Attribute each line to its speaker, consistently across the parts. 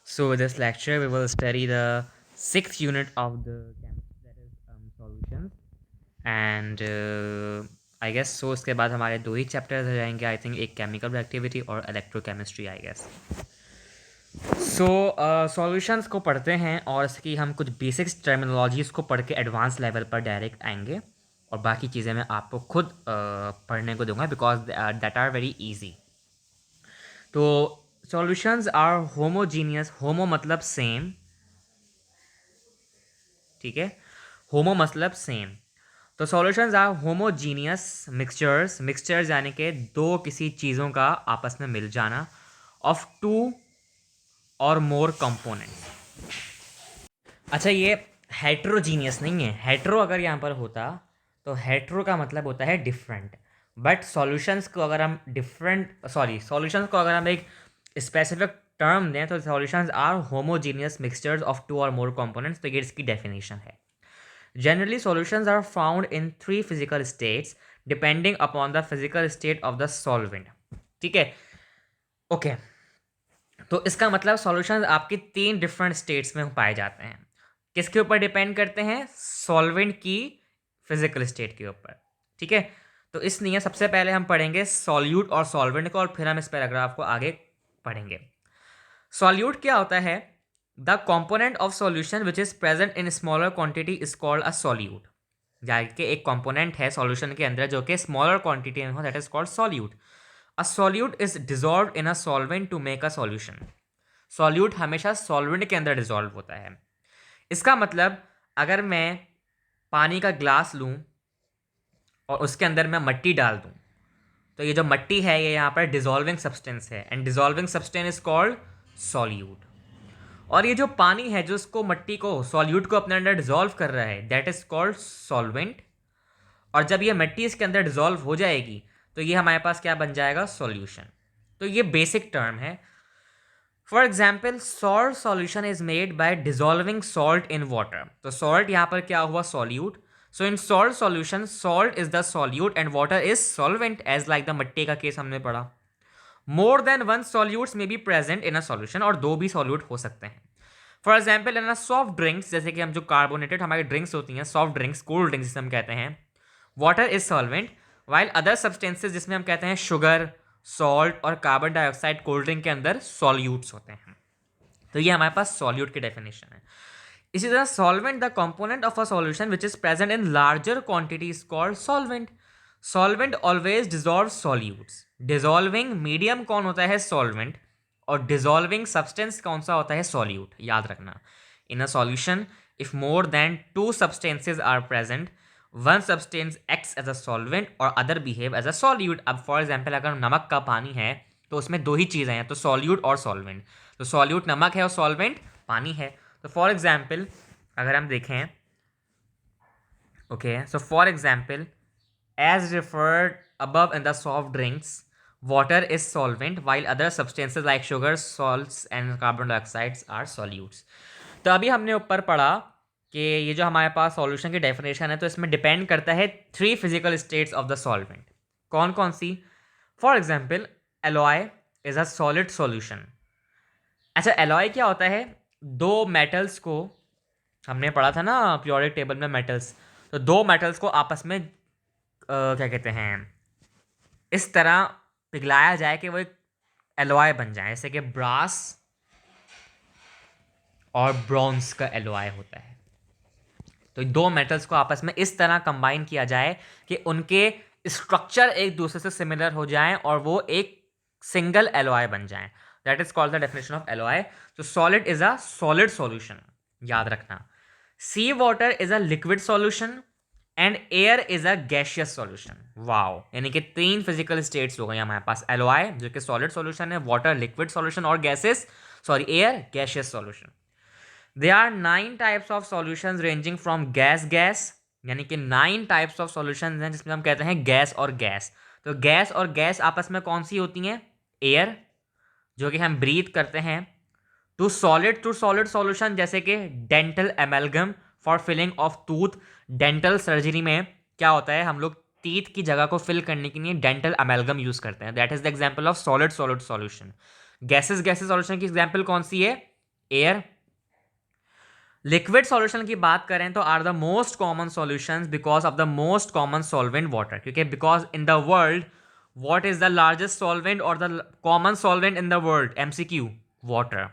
Speaker 1: So, this lecture we will study the sixth unit of the chemistry, that is solutions. And I guess so उसके बाद हमारे दो ही chapters हो जाएंगे, I think एक chemical reactivity और electrochemistry, I guess. So solutions को पढ़ते हैं और इसकी हम कुछ बेसिक्स टर्मिनोलॉजीज़ को पढ़ के एडवांस लेवल पर डायरेक्ट आएंगे, और बाकी चीज़ें मैं आपको खुद पढ़ने को दूंगा because that are very easy. तो सॉल्यूशंस आर होमोजीनियस. होमो मतलब सेम, ठीक है. होमो मतलब सेम. तो solutions are homogeneous mixtures. Mixtures यानी कि दो किसी चीज़ों का आपस में मिल जाना ऑफ टू और मोर कंपोनेंट्स. अच्छा, ये हेट्रोजीनियस नहीं है. हेट्रो अगर यहाँ पर होता तो हेट्रो का मतलब होता है डिफरेंट. बट सॉल्यूशंस को अगर हम सॉल्यूशंस को अगर हम एक स्पेसिफिक टर्म दें तो solutions are homogeneous mixtures of two और मोर कंपोनेंट्स. तो ये इसकी डेफिनेशन है. Generally, solutions are found in three physical states depending upon the physical state of the solvent. ठीक है, ओके. तो इसका मतलब सॉल्यूशंस आपके तीन डिफरेंट स्टेट्स में पाए जाते हैं. किसके ऊपर डिपेंड करते हैं? सॉल्वेंट की फिजिकल स्टेट के ऊपर. ठीक है. तो इसलिए सबसे पहले हम पढ़ेंगे सॉल्यूट और सॉल्वेंट को, और फिर हम इस पैराग्राफ को आगे पढ़ेंगे. सॉल्यूट क्या होता है? The component of solution which is present in smaller quantity is called a solute. जाके एक कॉम्पोनेंट है सॉल्यूशन के अंदर जो कि स्मॉलर क्वांटिटी में हो, that is called solute. A solute is dissolve in a solvent to make a solution. Solute हमेशा सॉल्वेंट के अंदर डिजॉल्व होता है. इसका मतलब अगर मैं पानी का ग्लास लूँ और उसके अंदर मैं मट्टी डाल दूँ, तो ये जो मट्टी है ये यहाँ पर डिजॉल्विंग सब्सटेंस है, and dissolving substance is called solute. और ये जो पानी है जो उसको मट्टी को सॉल्यूट को अपने अंदर डिजॉल्व कर रहा है, दैट इज कॉल्ड सॉल्वेंट. और जब ये मिट्टी इसके अंदर डिजॉल्व हो जाएगी तो ये हमारे पास क्या बन जाएगा? सॉल्यूशन. तो ये बेसिक टर्म है. For example, salt solution is made by dissolving salt in water. तो सॉल्ट यहाँ पर क्या हुआ? Solute. So in salt solution salt is the solute and water is solvent, as like the मिट्टी का केस हमने पढ़ा. More than one solutes may be present in a solution, और दो भी सॉल्यूट हो सकते हैं. For example, in a soft drinks, जैसे कि हम जो कार्बोनेटेड हमारी ड्रिंक्स होती हैं, सॉफ्ट ड्रिंक्स, कोल्ड ड्रिंक्स जिसे हम कहते हैं, water is solvent. While other substances जिसमें हम कहते हैं शुगर, सॉल्ट और कार्बन डाइऑक्साइड, कोल्ड ड्रिंक के अंदर सॉल्यूट्स होते हैं. तो ये हमारे पास सॉल्यूट की डेफिनेशन है. इसी तरह solvent, the component of a solution which is present in larger quantity is called solvent. Solvent always dissolve solutes. Dissolving medium कौन होता है? सॉल्वेंट. और डिजॉल्विंग सब्सटेंस कौन सा होता है? सॉल्यूट. याद रखना, in a solution if more than two substances are present, one substance acts as a solvent और other behave as a solute. अब फॉर एग्जाम्पल, अगर नमक का पानी है तो उसमें दो ही चीज़ें हैं, तो सॉल्यूट और सॉल्वेंट. तो सॉल्यूट नमक है और सॉल्वेंट पानी है. तो फॉर एग्जाम्पल अगर हम देखें, okay, so for example, as referred above in the soft drinks, water is solvent while other substances like sugar, salts and carbon dioxides are solutes. तो अभी हमने ऊपर पढ़ा कि ये जो हमारे पास सॉल्यूशन की डेफिनेशन है तो इसमें डिपेंड करता है three physical states of the solvent. कौन कौन सी? For example, alloy is a solid solution. अच्छा, एलॉय क्या होता है? दो मेटल्स को, हमने पढ़ा था ना पीरियोडिक टेबल में मेटल्स, तो दो मेटल्स को आपस में क्या कहते हैं, इस तरह पिघलाया जाए कि वो एक एलॉय बन जाए, जैसे कि ब्रास और ब्रॉन्ज का एलॉय होता है. तो दो मेटल्स को आपस में इस तरह कंबाइन किया जाए कि उनके स्ट्रक्चर एक दूसरे से सिमिलर हो जाएं और वो एक सिंगल एलॉय बन जाएं. That is called the definition of alloy. तो solid is a solid solution. याद रखना, sea water is a liquid solution and air is a gaseous solution. Wow, यानी कि तीन फिजिकल स्टेट्स हो गई हमारे पास. एलॉय जो कि सॉलिड सॉल्यूशन है, वाटर लिक्विड सॉल्यूशन, और gases air gaseous solution. There are 9 types of solutions ranging from gas, यानी कि 9 types of solutions हैं जिसमें हम कहते हैं गैस और गैस. तो गैस और गैस आपस में कौन सी होती हैं? एयर, जो कि हम ब्रीथ करते हैं. टू सॉलिड सॉल्यूशन, जैसे कि dental amalgam for filling of tooth. Dental surgery में क्या होता है, हम लोग टीथ की जगह को फिल करने के लिए डेंटल एमेलगम यूज करते हैं. That is the example of solid solution. Gases solution की एग्जाम्पल कौन सी है? एयर। लिक्विड सॉल्यूशन की बात करें तो are the most common solutions because of the most common solvent water, क्योंकि because in the world what is the largest solvent और the common solvent in the world, MCQ, water.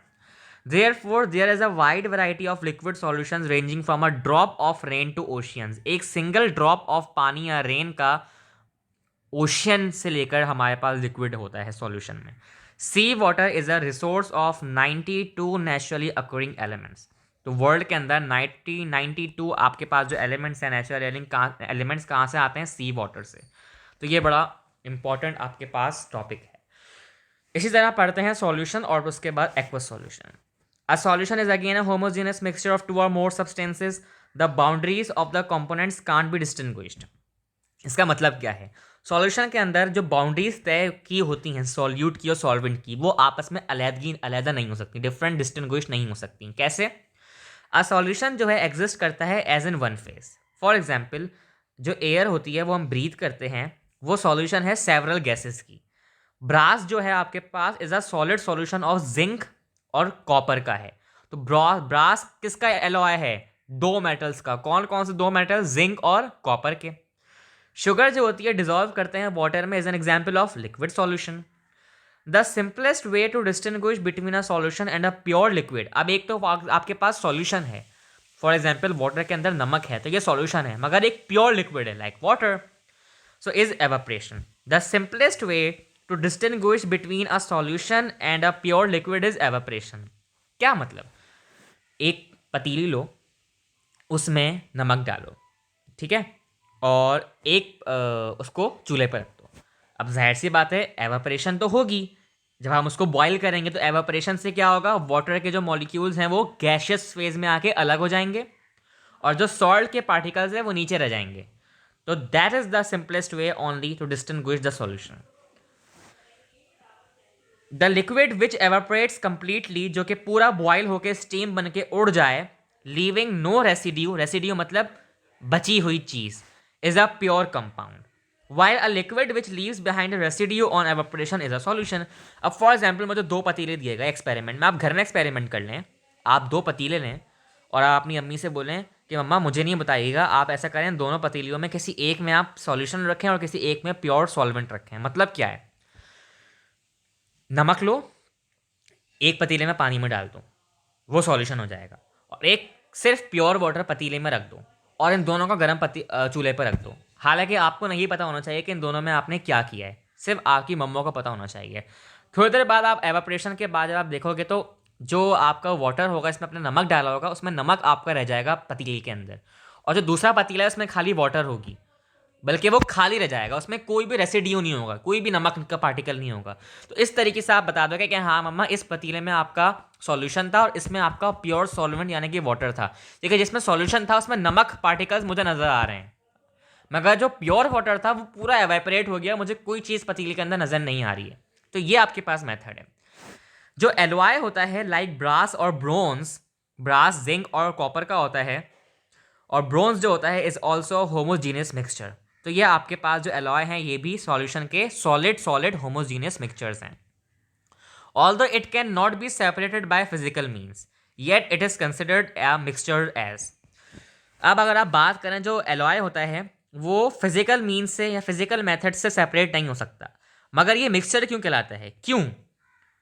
Speaker 1: Therefore, there is a wide variety of liquid solutions ranging from a drop of rain to oceans. एक single drop of पानी या rain का ocean से लेकर हमारे पास liquid होता है solution में। Sea water is a resource of 92 naturally occurring elements. तो वर्ल्ड के अंदर 92 आपके पास जो एलिमेंट्स हैं, नेचुरल एलिमेंट्स कहाँ से आते हैं? सी वाटर से। तो ये बड़ा इंपॉर्टेंट आपके पास टॉपिक है। इसी तरह पढ़ते हैं सॉल्यूशन और उसके बाद aqueous solution. A solution is again a homogeneous mixture of two or more substances. The boundaries of the components can't be distinguished. इसका मतलब क्या है? सॉल्यूशन के अंदर जो बाउंड्रीज तय की होती हैं सॉल्यूट की और सॉल्वेंट की, वो आपस में अलहदा नहीं हो सकती, डिफरेंट डिस्टिंग्विश नहीं हो सकती। कैसे? अ सॉल्यूशन जो है एग्जिस्ट करता है as in one phase. For example, जो एयर होती है वो हम ब्रीथ करते हैं, वो सॉल्यूशन है सेवरल गैसेस की। ब्रास जो है आपके पास is a solid solution of zinc और कॉपर का है। तो ब्रास किसका एलॉय है? दो मेटल्स का। कौन कौन से दो मेटल? जिंक और कॉपर के। शुगर जो होती है डिसॉल्व करते हैं वाटर में, is an example of liquid solution. The simplest way to distinguish between a solution and a pure liquid. अब एक तो आपके पास सॉल्यूशन है, फॉर एग्जाम्पल वाटर के अंदर नमक है तो ये सॉल्यूशन है, मगर एक प्योर लिक्विड है like water, so is evaporation. The simplest way to distinguish between a solution and a pure liquid is evaporation। क्या मतलब? एक पतीली लो, उसमें नमक डालो, ठीक है, और उसको चूल्हे पर रख दो। अब जाहिर सी बात है एवापोरेशन तो होगी। जब हम उसको बॉईल करेंगे तो एवापोरेशन से क्या होगा? वाटर के जो मॉलिक्यूल्स हैं वो गैशियस फेज में आके अलग हो जाएंगे और जो सॉल्ट के पार्टिकल्स हैं वो नीचे रह जाएंगे। तो that is the simplest way only to distinguish the solution. The liquid which evaporates completely, जो कि पूरा बॉयल होकर स्टीम बन के उड़ जाए, लीविंग नो रेसिड्यू, रेसिड्यू मतलब बची हुई चीज, is a pure compound. While a liquid which leaves behind residue on evaporation is a solution. अब फॉर एग्जाम्पल मुझे दो पतीले दिए गए एक्सपेरिमेंट में, आप घर में एक्सपेरिमेंट कर लें। आप दो पतीले लें और आप अपनी अम्मी से बोलें कि मम्मा मुझे नहीं बताइएगा, आप ऐसा करें दोनों पतीलियों में किसी एक में आप सॉल्यूशन रखें और किसी एक में प्योर सॉल्वेंट रखें। मतलब क्या है? नमक लो, एक पतीले में पानी में डाल दो, वो सॉल्यूशन हो जाएगा, और एक सिर्फ प्योर वाटर पतीले में रख दो और इन दोनों को गर्म चूल्हे पर रख दो। हालांकि आपको नहीं पता होना चाहिए कि इन दोनों में आपने क्या किया है, सिर्फ आपकी मम्मा को पता होना चाहिए। थोड़ी देर बाद आप एवापोरेशन के बाद जब आप देखोगे तो जो आपका वाटर होगा, इसमें आपने नमक डाला होगा, उसमें नमक आपका रह जाएगा पतीले के अंदर, और जो दूसरा पतीला है उसमें खाली वाटर होगी, बल्कि वो खाली रह जाएगा, उसमें कोई भी रेसिड्यू नहीं होगा, कोई भी नमक का पार्टिकल नहीं होगा। तो इस तरीके से आप बता दोगे कि हाँ मम्मा इस पतीले में आपका सॉल्यूशन था और इसमें आपका प्योर सॉल्वेंट यानी कि वाटर था। देखिए जिसमें सॉल्यूशन था उसमें नमक पार्टिकल्स मुझे नजर आ रहे हैं, मगर जो प्योर वाटर था वो पूरा एवेपोरेट हो गया, मुझे कोई चीज़ पतीले के अंदर नजर नहीं आ रही है। तो ये आपके पास मेथड है। जो एलॉय होता है लाइक ब्रास और ब्रोंज, ब्रास जिंक और कॉपर का होता है, और ब्रोंज जो होता है इज ऑल्सो होमोजीनियस मिक्सचर। तो ये आपके पास जो एलॉय हैं ये भी सॉल्यूशन के सॉलिड सॉलिड होमोजीनियस मिक्सचर्स हैं। Although it can not be separated by physical means, yet it is considered a mixture as. अब अगर आप बात करें जो एलॉय होता है वो फिजिकल मीन्स से या फिजिकल मेथड से सेपरेट नहीं हो सकता, मगर ये मिक्सचर क्यों कहलाता है? क्यों?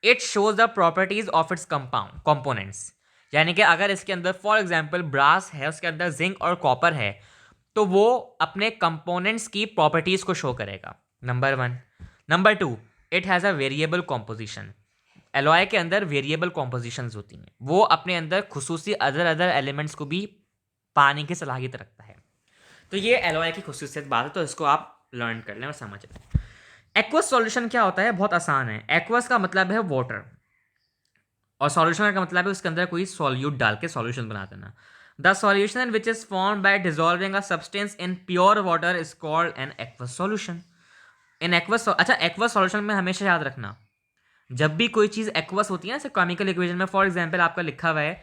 Speaker 1: It shows the properties of its compound components. यानी कि अगर इसके अंदर फॉर एग्जांपल ब्रास है, उसके अंदर जिंक और कॉपर है, तो वो अपने कंपोनेंट्स की प्रॉपर्टीज को शो करेगा, number one. Number two, it has a variable composition. Alloy के अंदर वेरिएबल कॉम्पोजिशंस होती हैं, वो अपने अंदर खुसूसी अदर अदर एलिमेंट्स को भी पाने की सलाहियत रखता है। तो ये एलॉय की खुसूसियत बात है, तो इसको आप लर्न कर लें और समझ लें। एक्वस सॉल्यूशन क्या होता है? बहुत आसान है। एक्वस का मतलब है वाटर और सॉल्यूशन का मतलब है उसके अंदर कोई सॉल्यूट डाल के सॉल्यूशन बना देना। The solution which is form by dissolving a substance in pure water is called an aqueous solution. In aqueous, अच्छा एक्वस सॉल्यूशन में हमेशा याद रखना, जब भी कोई चीज़ एक्वस होती है ना, जैसे केमिकल इक्वेशन में फॉर एग्जांपल आपका लिखा हुआ है,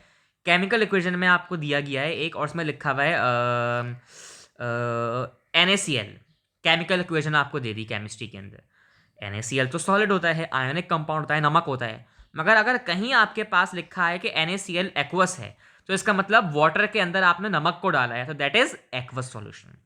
Speaker 1: केमिकल इक्वेशन में आपको दिया गया है एक, और उसमें लिखा हुआ है NaCl, केमिकल इक्वेशन आपको दे दी केमिस्ट्री के अंदर। NaCl तो सॉलिड होता है, आयोनिक कंपाउंड होता है, नमक होता है। मगर अगर कहीं आपके पास लिखा है कि NaCl एक्वस है, तो इसका मतलब वाटर के अंदर आपने नमक को डाला है, तो that is aqueous solution.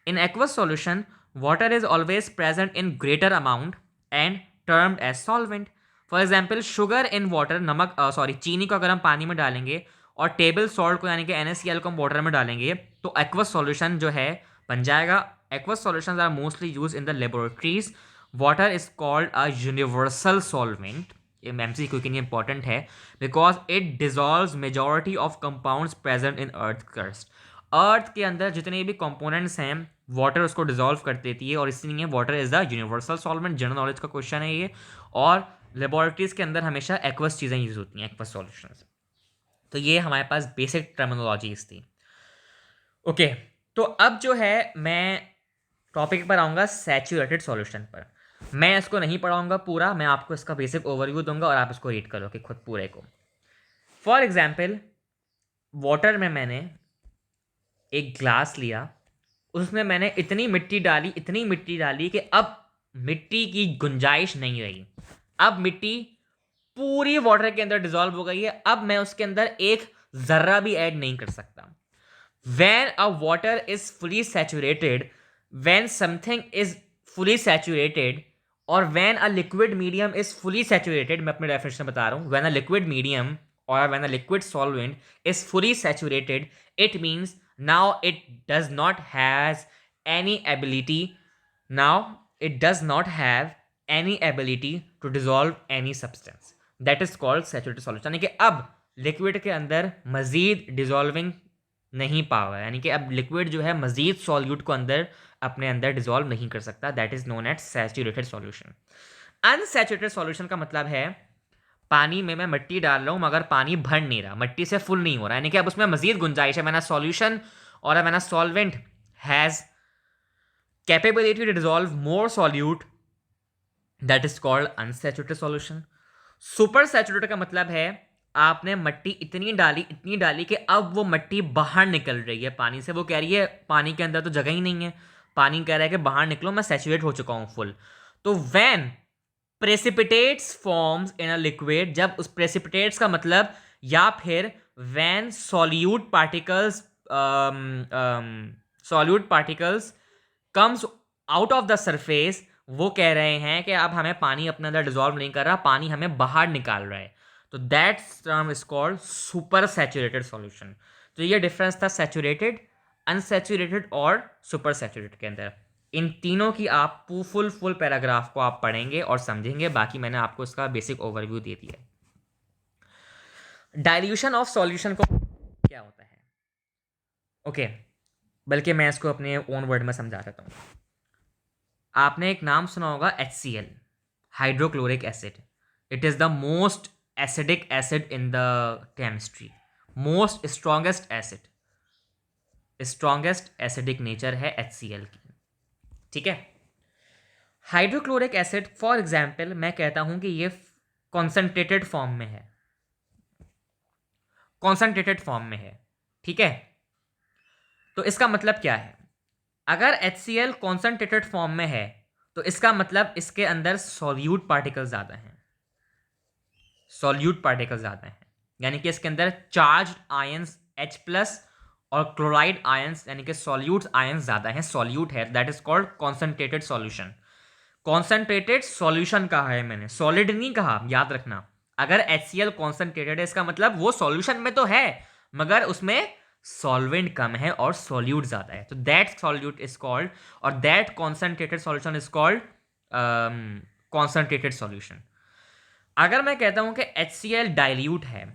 Speaker 1: In aqueous solution, water is always present in greater amount and termed as solvent. For example, sugar in water, नमक चीनी को अगर हम पानी में डालेंगे और टेबल सॉल्ट को यानी कि NaCl को हम वाटर में डालेंगे, तो aqueous solution जो है बन जाएगा. Aqueous solutions are mostly used in the laboratories. Water is called a universal solvent. ये MCQ के लिए इंपॉर्टेंट है because it dissolves majority of compounds present in earth crust. Earth के अंदर जितने भी कंपोनेंट्स हैं वाटर उसको डिजॉल्व कर देती है और इसलिए water is the universal solvent. General knowledge का क्वेश्चन है ये. और लेबोरेटरीज के अंदर हमेशा एक्वस चीज़ें यूज होती हैं, एक्वस सॉल्यूशंस. तो ये हमारे पास बेसिक टर्मिनोलॉजीज थी. ओके, तो अब जो है मैं टॉपिक पर आऊँगा सैचुरेटेड सॉल्यूशन पर. मैं इसको नहीं पढ़ाऊँगा पूरा, मैं आपको इसका बेसिक ओवरव्यू दूंगा और आप इसको रीड करोगे खुद पूरे को. फॉर एग्जाम्पल, वाटर में मैंने एक ग्लास लिया, उसमें मैंने इतनी मिट्टी डाली कि अब मिट्टी की गुंजाइश नहीं रही. अब मिट्टी पूरी वाटर के अंदर डिजॉल्व हो गई है. अब मैं उसके अंदर एक जर्रा भी ऐड नहीं कर सकता. When a water is fully saturated, when something is fully saturated, or when a liquid medium is fully saturated, मैं अपने डेफिनेशन बता रहा हूँ. When a liquid medium or when a liquid solvent is fully saturated, it means now it does not has any ability. Now it does not have any ability to dissolve any substance. That is called saturated solution. यानी कि अब liquid के अंदर मजीद dissolving नहीं power, यानी कि अब liquid जो है मजीद सॉल्यूट को अंदर अपने अंदर डिजॉल्व नहीं कर सकता. That is known as saturated solution. Unsaturated solution का मतलब है पानी में मैं मिट्टी डाल रहा हूँ मगर पानी भर नहीं रहा, मिट्टी से फुल नहीं हो रहा, यानी कि अब उसमें मजीद गुंजाइश है. मैंने सॉल्यूशन और मैंने solvent has capability to dissolve more solute. That is called unsaturated solution. Super saturated का मतलब है आपने मट्टी इतनी डाली कि अब वो मट्टी बाहर निकल रही है पानी से. वो कह रही है पानी के अंदर तो जगह ही नहीं है, पानी कह रहा है कि बाहर निकलो, मैं सैचुरेट हो चुका हूं फुल. तो when precipitates forms in a liquid, जब उस प्रेसिपिटेट्स का मतलब, या फिर when solute particles comes out of the surface, वो कह रहे हैं कि अब हमें पानी अपने अंदर डिजॉल्व नहीं कर रहा, पानी हमें बाहर निकाल रहा है. तो that term is called super saturated solution. तो ये डिफरेंस था सैचुरेटेड, अनसैचुरेटेड और सुपर सैचुरेटेड के अंदर. इन तीनों की आप फुल पैराग्राफ को आप पढ़ेंगे और समझेंगे. बाकी मैंने आपको इसका बेसिक ओवरव्यू दे दिया. डाइल्यूशन ऑफ सॉल्यूशन को क्या होता है? ओके, बल्कि मैं इसको अपने ओन वर्ड में समझा देता हूँ. आपने एक नाम सुना होगा HCl, hydrochloric acid. It is the most acidic acid in the chemistry, most strongest acid, strongest acidic nature है HCl की. ठीक है. हाइड्रोक्लोरिक एसिड फॉर एग्जाम्पल मैं कहता हूं कि ये कॉन्सेंट्रेटेड फॉर्म में है, कॉन्सेंट्रेटेड फॉर्म में है. ठीक है. तो इसका मतलब क्या है? अगर HCl कॉन्सेंट्रेटेड फॉर्म में है तो इसका मतलब इसके अंदर सॉल्यूट पार्टिकल ज़्यादा हैं, सॉल्यूट पार्टिकल ज़्यादा हैं, यानी कि इसके अंदर चार्ज आयंस H+ और क्लोराइड आयंस यानी कि सॉल्यूट आयंस ज़्यादा हैं, सॉल्यूट है. That is called concentrated solution. Concentrated solution कहा है मैंने, सॉलिड नहीं कहा, याद रखना. अगर HCl कॉन्सेंट्रेटेड है इसका मतलब वो सॉल्यूशन में तो है मगर उसमें सॉल्वेंट कम है और सॉल्यूट ज़्यादा है. तो दैट सॉल्यूट इज कॉल्ड, और that concentrated solution is called concentrated solution. अगर मैं कहता हूं कि HCl डाइल्यूट है,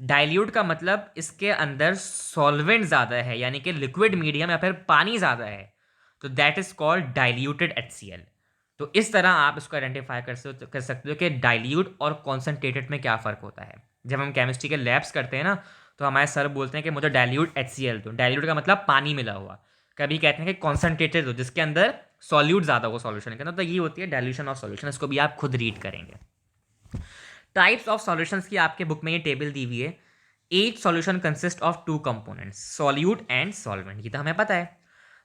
Speaker 1: डाइल्यूट का मतलब इसके अंदर सॉल्वेंट ज़्यादा है यानी कि लिक्विड मीडियम या फिर पानी ज़्यादा है, तो that is called diluted HCl. तो इस तरह आप इसको आइडेंटिफाई कर सकते हो कि डाइल्यूट और कॉन्सेंट्रेटेड में क्या फ़र्क होता है. जब हम केमिस्ट्री के लैब्स करते हैं ना तो हमारे सर बोलते हैं कि मुझे डाइल्यूट HCl दो. डाइल्यूट का मतलब पानी मिला हुआ. कभी कहते हैं कि कॉन्सेंट्रेटेड दो जिसके अंदर सॉल्यूट ज़्यादा हो सॉल्यूशन के अंदर. तो ये होती है डाइल्यूशन ऑफ सॉल्यूशन. इसको भी आप खुद रीड करेंगे. टाइप्स ऑफ सॉल्यूशंस की आपके बुक में ये टेबल दी हुई है. Each solution consist of 2 components, solute and solvent. ये तो हमें पता है.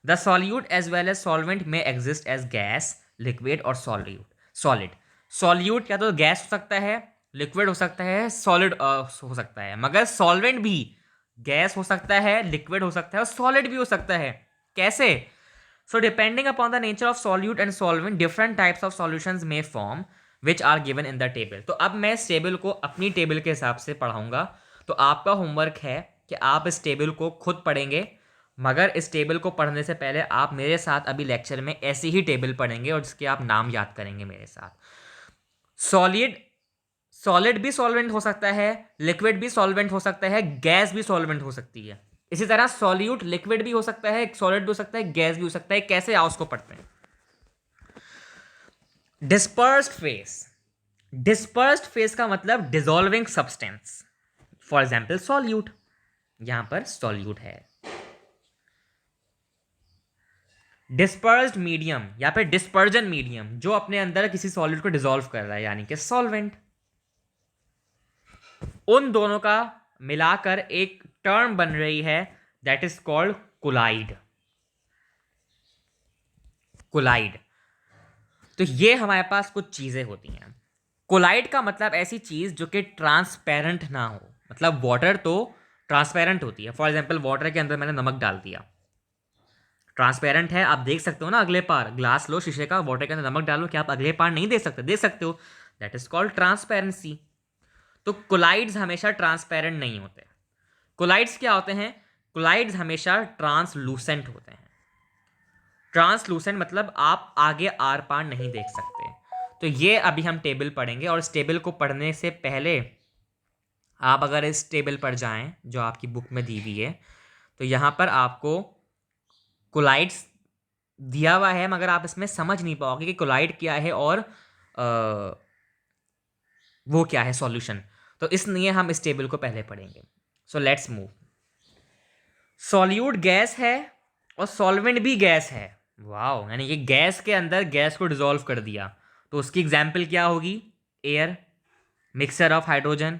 Speaker 1: The solute as well as solvent में एग्जिस्ट एज गैस, लिक्विड और सॉल्यूट. सॉलिड सॉल्यूट या तो गैस हो सकता है लिक्विड हो सकता है, सॉलिड हो सकता है, मगर सॉल्वेंट भी गैस हो सकता है, लिक्विड हो सकता है और सॉलिड भी हो सकता है। कैसे? So depending upon the nature of solute and solvent different types of solutions may form which are given in the table. तो अब मैं इस टेबल को अपनी टेबल के हिसाब से पढ़ाऊंगा। तो आपका होमवर्क है कि आप इस टेबल को खुद पढ़ेंगे, मगर इस टेबल को पढ़ने से पहले आप मेरे साथ अभी लेक्चर में ऐसी ही टेबल पढ़ेंगे और जिसके आप नाम याद करेंगे मेरे साथ। सॉलिड, सॉलिड भी सॉल्वेंट हो सकता है, लिक्विड भी सॉल्वेंट हो सकता है, गैस भी सॉल्वेंट हो सकती है। इसी तरह सॉल्यूट लिक्विड भी हो सकता है, सॉलिड भी हो सकता है, गैस भी हो सकता है। कैसे, आओ उसको पढ़ते हैं। डिस्पर्स्ड फेस, डिस्पर्स्ड फेस का मतलब dissolving substance, for example solute, यहां पर सॉल्यूट है। डिस्पर्स्ड मीडियम या फिर डिस्पर्जन मीडियम, जो अपने अंदर किसी सॉलिड को डिसॉल्व कर रहा है, यानी कि सॉल्वेंट। उन दोनों का मिलाकर एक टर्म बन रही है, that is called colloid. Colloid. तो ये हमारे पास कुछ चीजें होती हैं। कोलाइड का मतलब ऐसी चीज जो कि ट्रांसपेरेंट ना हो, मतलब वाटर तो ट्रांसपेरेंट होती है। फॉर एग्जाम्पल वाटर के अंदर मैंने नमक डाल दिया, ट्रांसपेरेंट है, आप देख सकते हो ना अगले पार। ग्लास लो शीशे का, वाटर के अंदर नमक डालो, क्या आप अगले पार नहीं देख सकते? देख सकते हो। That is called transparency. तो कोलाइड्स हमेशा ट्रांसपेरेंट नहीं होते। कोलाइड्स क्या होते हैं? कोलाइड्स हमेशा ट्रांसलूसेंट होते हैं। ट्रांसलूसेंट मतलब आप आगे आर पार नहीं देख सकते। तो ये अभी हम टेबल पढ़ेंगे, और इस टेबल को पढ़ने से पहले आप अगर इस टेबल पर जाएं जो आपकी बुक में दी हुई है, तो यहाँ पर आपको कोलाइड्स दिया हुआ है, मगर आप इसमें समझ नहीं पाओगे कि कोलाइड क्या है और वो क्या है सॉल्यूशन। तो इसलिए हम इस टेबल को पहले पढ़ेंगे। So let's move. Solute gas है और सॉल्वेंट भी गैस है। वाओ, यानी कि गैस के अंदर गैस को डिसॉल्व कर दिया। तो उसकी एग्जाम्पल क्या होगी? Air, mixture of hydrogen,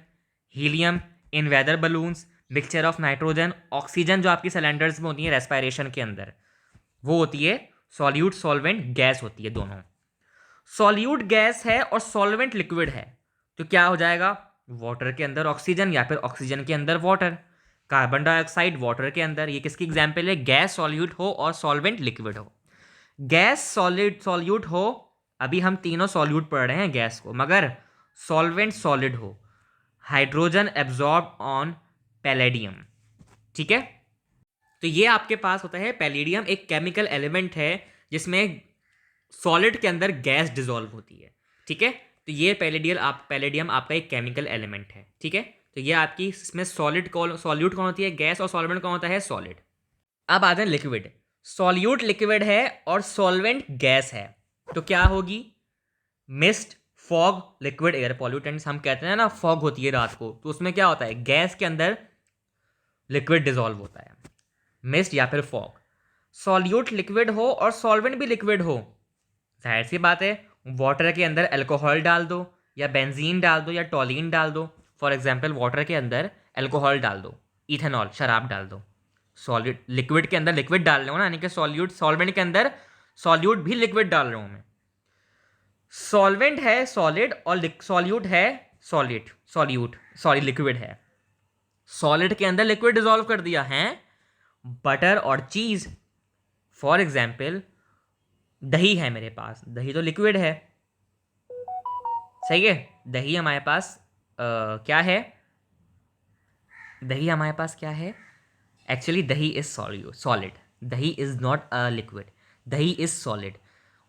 Speaker 1: helium in weather balloons, mixture of nitrogen, oxygen जो आपकी सिलेंडर्स में होती है रेस्पिरेशन के अंदर, वो होती है सॉल्यूट, सॉल्वेंट गैस होती है दोनों। सॉल्यूट गैस है और सॉल्वेंट लिक्विड है, तो क्या हो जाएगा? वाटर के अंदर ऑक्सीजन या फिर ऑक्सीजन के अंदर वाटर, कार्बन डाइऑक्साइड वाटर के अंदर। ये किसकी एग्जाम्पल है? गैस सॉल्यूट हो और सॉल्वेंट लिक्विड हो। गैस सॉलिड सॉल्यूट हो, अभी हम तीनों सॉल्यूट पढ़ रहे हैं गैस को, मगर सॉल्वेंट सॉलिड हो, हाइड्रोजन एब्जॉर्ब ऑन पैलेडियम। ठीक है, तो ये आपके पास होता है पैलेडियम, एक केमिकल एलिमेंट है जिसमें सॉलिड के अंदर गैस डिसॉल्व होती है। ठीक है, तो ये पैलेडियम आपका एक केमिकल एलिमेंट है। ठीक है, तो ये आपकी इसमें सॉलिड कौन, सॉल्यूट कौन होती है? गैस, और सॉल्वेंट कौन होता है? सॉलिड। अब आते हैं लिक्विड। सॉल्यूट लिक्विड है और सॉल्वेंट गैस है, तो क्या होगी? Mist, fog, liquid air pollutants. हम कहते हैं ना फॉग होती है रात को, तो उसमें क्या होता है? गैस के अंदर लिक्विड डिसॉल्व होता है, मिस्ट या फिर फॉग। सॉल्यूट लिक्विड हो और सॉल्वेंट भी लिक्विड हो, जाहिर सी बात है वाटर के अंदर अल्कोहल डाल दो या बेंजीन डाल दो या टॉलिन डाल दो। फॉर एग्जांपल वाटर के अंदर अल्कोहल डाल दो, इथेनॉल शराब डाल दो। सॉलिड लिक्विड के अंदर लिक्विड डाल रहे हो ना, यानी कि सॉल्यूट, सॉल्वेंट के अंदर सॉल्यूट भी लिक्विड डाल रहा हूं मैं। सॉल्वेंट है सॉलिड और सॉल्यूट है सॉलिड, सॉल्यूट सॉरी लिक्विड है। सॉलिड के अंदर लिक्विड डिसॉल्व कर दिया है, बटर और चीज। फॉर एग्जाम्पल दही है मेरे पास, दही तो लिक्विड है, सही है। दही हमारे पास क्या है? दही हमारे पास क्या है? एक्चुअली दही इज सॉलिड, दही इज नॉट अ लिक्विड, दही इज सॉलिड।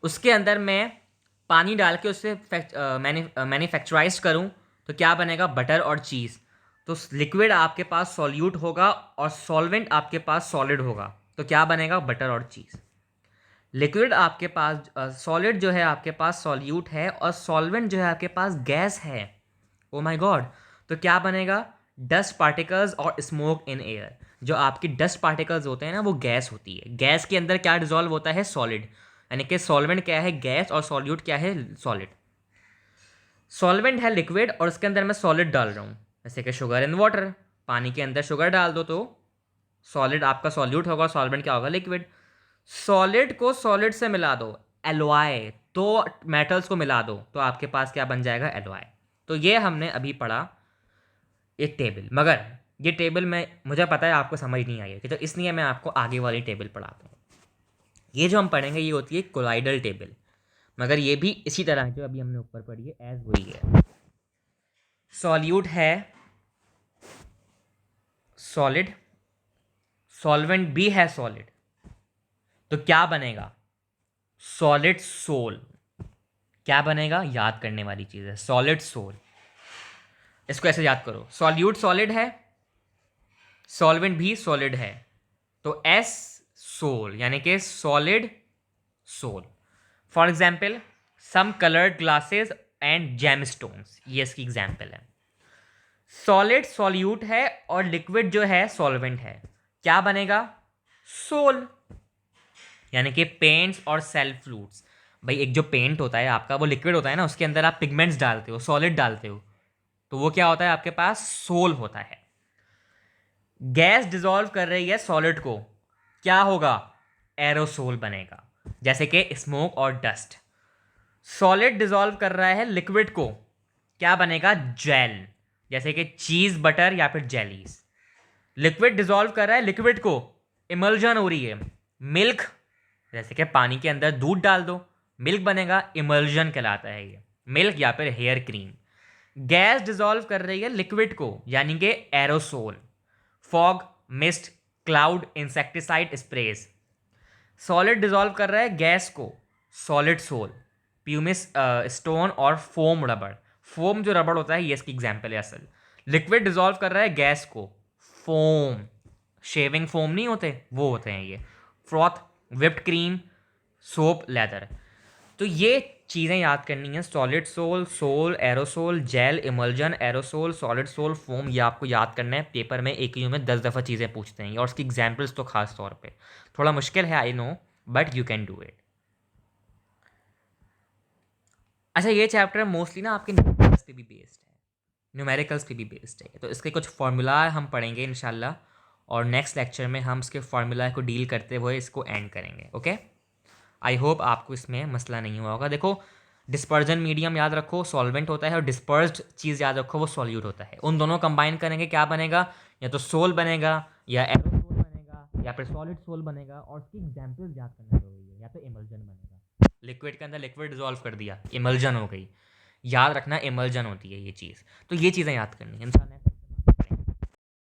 Speaker 1: उसके अंदर मैं पानी डाल के उससे मैन्युफैक्चराइज करूँ तो क्या बनेगा? बटर और चीज़। तो लिक्विड आपके पास सॉल्यूट होगा और सॉल्वेंट आपके पास सॉलिड होगा, तो क्या बनेगा? बटर और चीज़। लिक्विड आपके पास, सॉलिड जो है आपके पास सॉल्यूट है और सॉल्वेंट जो है आपके पास गैस है। ओ माय गॉड, तो क्या बनेगा? डस्ट पार्टिकल्स और स्मोक इन एयर। जो आपकी डस्ट पार्टिकल्स होते हैं ना, वो गैस होती है। गैस के अंदर क्या डिसॉल्व होता है? सॉलिड, यानी कि सॉल्वेंट क्या है? गैस, और सॉल्यूट क्या है? सॉलिड। सॉल्वेंट है लिक्विड और उसके अंदर मैं सॉलिड डाल रहा हूँ, जैसे कि शुगर इन वाटर। पानी के अंदर शुगर डाल दो तो सॉलिड आपका सॉल्यूट होगा, सॉल्वेंट क्या होगा? लिक्विड। सॉलिड को सॉलिड से मिला दो, एलॉय, दो मेटल्स को मिला दो तो आपके पास क्या बन जाएगा? एलॉय। तो ये हमने अभी पढ़ा एक टेबल, मगर ये टेबल में मुझे पता है आपको समझ नहीं आई है कि, तो इसलिए मैं आपको आगे वाली टेबल पढ़ाता हूँ। ये जो हम पढ़ेंगे ये होती है कोलाइडल टेबल, मगर ये भी इसी तरह जो अभी हमने ऊपर पढ़ी है एज वही है। सॉल्यूट है सॉलिड, सॉल्वेंट भी है सॉलिड, तो क्या बनेगा? Solid sol. क्या बनेगा? याद करने वाली चीज है, सॉलिड सोल। इसको ऐसे याद करो, सॉल्यूट सॉलिड है, सॉल्वेंट भी सॉलिड है, तो एस सोल यानी कि solid sol. For example some coloured glasses and gemstones, ये इसकी एग्जाम्पल है। सॉलिड सॉल्यूट है और लिक्विड जो है सॉल्वेंट है, क्या बनेगा? सोल। यानी कि पेंट्स और सेल फ्लूइड्स। भाई एक जो पेंट होता है आपका वो लिक्विड होता है ना, उसके अंदर आप पिगमेंट्स डालते हो, सॉलिड डालते हो, तो वो क्या होता है? आपके पास सोल होता है। गैस डिसॉल्व कर रही है सॉलिड को, क्या होगा? एरोसोल बनेगा, जैसे कि स्मोक और डस्ट। सॉलिड डिसॉल्व कर रहा है लिक्विड को, क्या बनेगा? जेल, जैसे कि चीज बटर या फिर जेलीज। लिक्विड डिसॉल्व कर रहा है लिक्विड को, इमल्जन हो रही है। मिल्क, जैसे कि पानी के अंदर दूध डाल दो, मिल्क बनेगा, इमल्जन कहलाता है ये। मिल्क या फिर हेयर क्रीम। गैस डिसॉल्व कर रही है लिक्विड को, यानी कि aerosol. Fog, mist, cloud, insecticide sprays. Solid dissolve कर रहा है गैस को, सॉलिड सोल। प्यूमिस स्टोन और फोम रबड़। फोम जो रबड़ होता है ये इसकी एग्जाम्पल है असल। लिक्विड डिसॉल्व कर रहा है गैस को, फोम। शेविंग फोम नहीं होते, वो होते हैं ये। Froth, whipped cream, soap, leather. तो ये चीज़ें याद करनी है, solid sol, sol, aerosol, gel, emulsion, aerosol, solid sol, foam, ये आपको याद करना है। पेपर में एक ही में 10 दफ़ा चीज़ें पूछते हैं और उसकी एग्जाम्पल्स तो खास तौर पे थोड़ा मुश्किल है, I know, but you can do it. अच्छा, ये चैप्टर मोस्टली ना आपके न्यूमेरिकल्स पे भी बेस्ड है, न्यूमेरिकल्स पे भी बेस्ड है, तो इसके कुछ फार्मूला हम पढ़ेंगे इंशाल्लाह, और नेक्स्ट लेक्चर में हम इसके फार्मूला को डील करते हुए इसको एंड करेंगे। ओके, आई होप आपको इसमें मसला नहीं हुआ होगा। देखो, डिस्पर्जन मीडियम याद रखो सॉल्वेंट होता है, और डिस्पर्स्ड चीज़ याद रखो वो सॉल्यूट होता है। उन दोनों कंबाइन करेंगे क्या बनेगा? या तो सोल बनेगा, या एरोसोल बनेगा, या फिर सॉलिड सोल बनेगा, और उसकी एग्जाम्पल याद करना जरूरी है, या तो इमल्जन बनेगा। लिक्विड के अंदर लिक्विड डिजॉल्व कर दिया, इमल्जन हो गई, याद रखना इमल्जन होती है ये चीज़। तो ये चीज़ें याद करनी है इंसान।